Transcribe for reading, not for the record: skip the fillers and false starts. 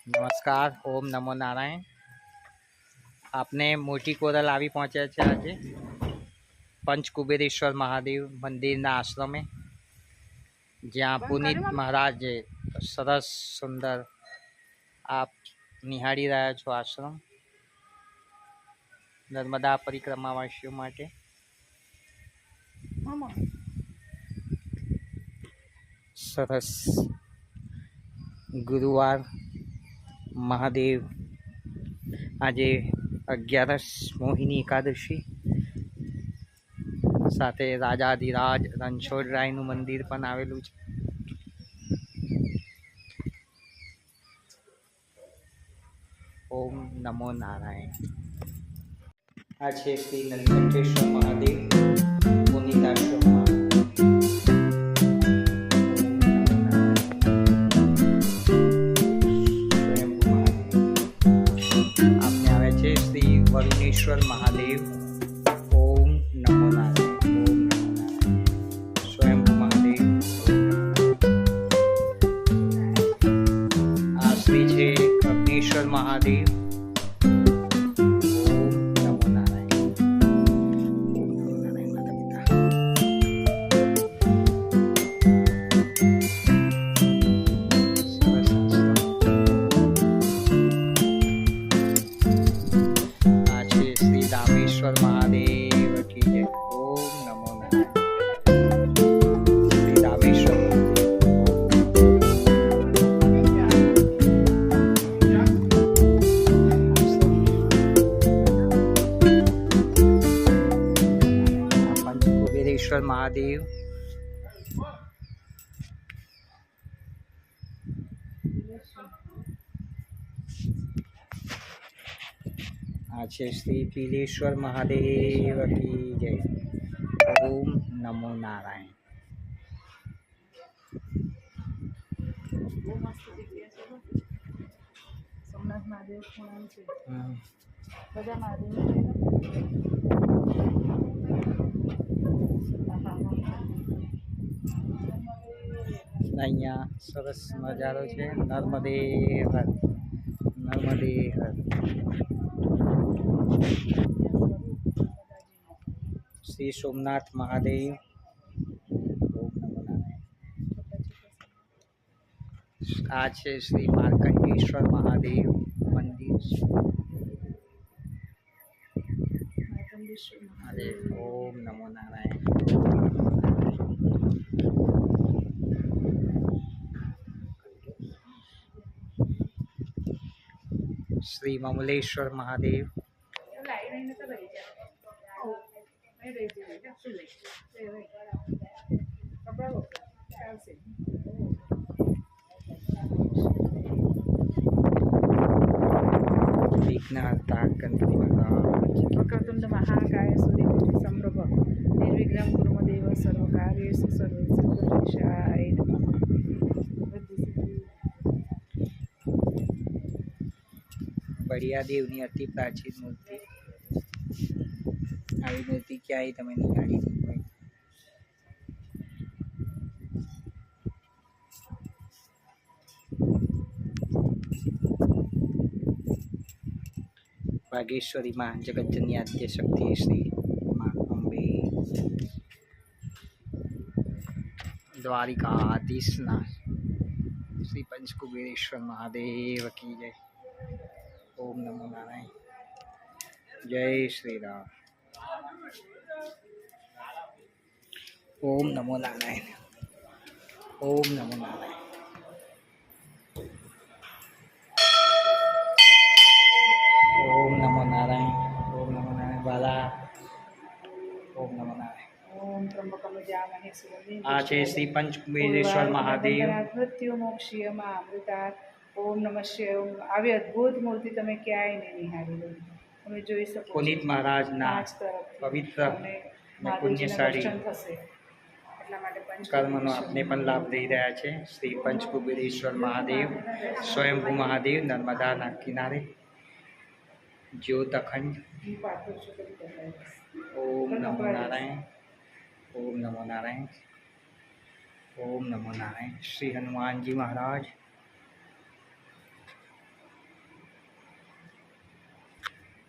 નમસ્કાર. ઓમ નમો નારાયણ. આપને મોટી કોરલ આવી પહોંચ્યા છે આજે પંચકુબેરેશ્વર મહાદેવ મંદિરના આશ્રમે, જ્યાં પુનિત મહારાજે સરસ સુંદર આપ નિહાળી રહ્યા છો આશ્રમ નર્મદા પરિક્રમાવાસીઓ માટે. સરસ ગુરુવાર મહાદેવ આજે 11 મોહિની એકાદશી સાથે રાજાધિરાજ રણછોડરાયનું મંદિર પણ આવેલું છે. ઓમ નમો નારાયણ. આ છે શ્રી નીલકંઠેશ્વર મહાદેવ પુનિત આશ્રમમાં. વરુણેશ્વર મહાદેવ. ઓમ નમો નારાયણ. ઓમ નમો નારાયણ. સ્વયંભૂ મહાદેવ. આ શ્રી છે અગ્નિશ્વર મહાદેવ. ઓમ નમો નારાયણ. ઓમ નમો નારાયણ. માતા પિતા. રામેશ્વર મહાદેવ કી જય. ઓમ નમો નારાયણ. શ્રી રામેશ્વર પંચકુબેરેશ્વર મહાદેવ. આ છે શ્રી પીલેશ્વર મહાદેવ કી જય. ઓમ નમો નારાયણ. સોમનાથ મહાદેવ ખૂણા છે. બધા મહાદેવ અહીંયા સરસ નજારો છે. નર્મદે હર, નર્મદે હર. શ્રી સોમનાથ મહાદેવ. ઓમ નમો નારાયણ. આ છે શ્રી માર્કંડેશ્વર મહાદેવ મંદિર. અરે ઓમ નમો નારાયણ. શ્રી મમલેશ્વર મહાદેવ. વિઘ્નહર્તા ગણપતિ મહારાજ. વક્રતુંડ મહાકાય સૂર્યકોટિ સમપ્રભ નિર્વિઘ્નં કુરુ દેવ સર્વકાર્યેષુ સર્વસિદ્ધિશાય નમઃ. બળિયા દેવની અતિ પ્રાચીન મૂર્તિ. આવી મૂર્તિ ક્યાંય તમે નિહાળી નહીં હોય. વાગેશ્વરી માં જગતજનની આદ્ય શક્તિ શ્રી માં અંબે. દ્વારિકાધીશના શ્રી પંચકુબેરેશ્વર મહાદેવ કી જય. ઓમ નમો નારાયણ. જય શ્રી રામ. ઓમ નમો નારાયણ. ઓમ નમો નારાયણ. ઓમ નમો નારાયણ. ઓમ નમો નારાયણ. બાલા. ઓમ નમો નારાયણ. ઓમ ત્રંબકમ જામહે સુગંધિં આ છે શ્રી પંચકુબેરેશ્વર મહાદેવ. મૃત્યુ મોક્ષીયમાં અમૃતા. ઓમ નમઃ શિવાય. આવી અદ્ભુત મૂર્તિ તમે ક્યાંય નહીં નિહાળી હોય. તમે જોઈ શકો છો. પુનિત મહારાજના પવિત્ર અને પુણ્યશાળી થશે એટલા માટે કર્મનો આપને પણ લાભ લઈ રહ્યા છે. શ્રી પંચકુબેરેશ્વર મહાદેવ સ્વયંભૂ મહાદેવ નર્મદાના કિનારે જ્યોત અખંડ. ઓમ નમો નારાયણ. ઓમ નમો નારાયણ. ઓમ નમો નારાયણ. શ્રી હનુમાનજી મહારાજ.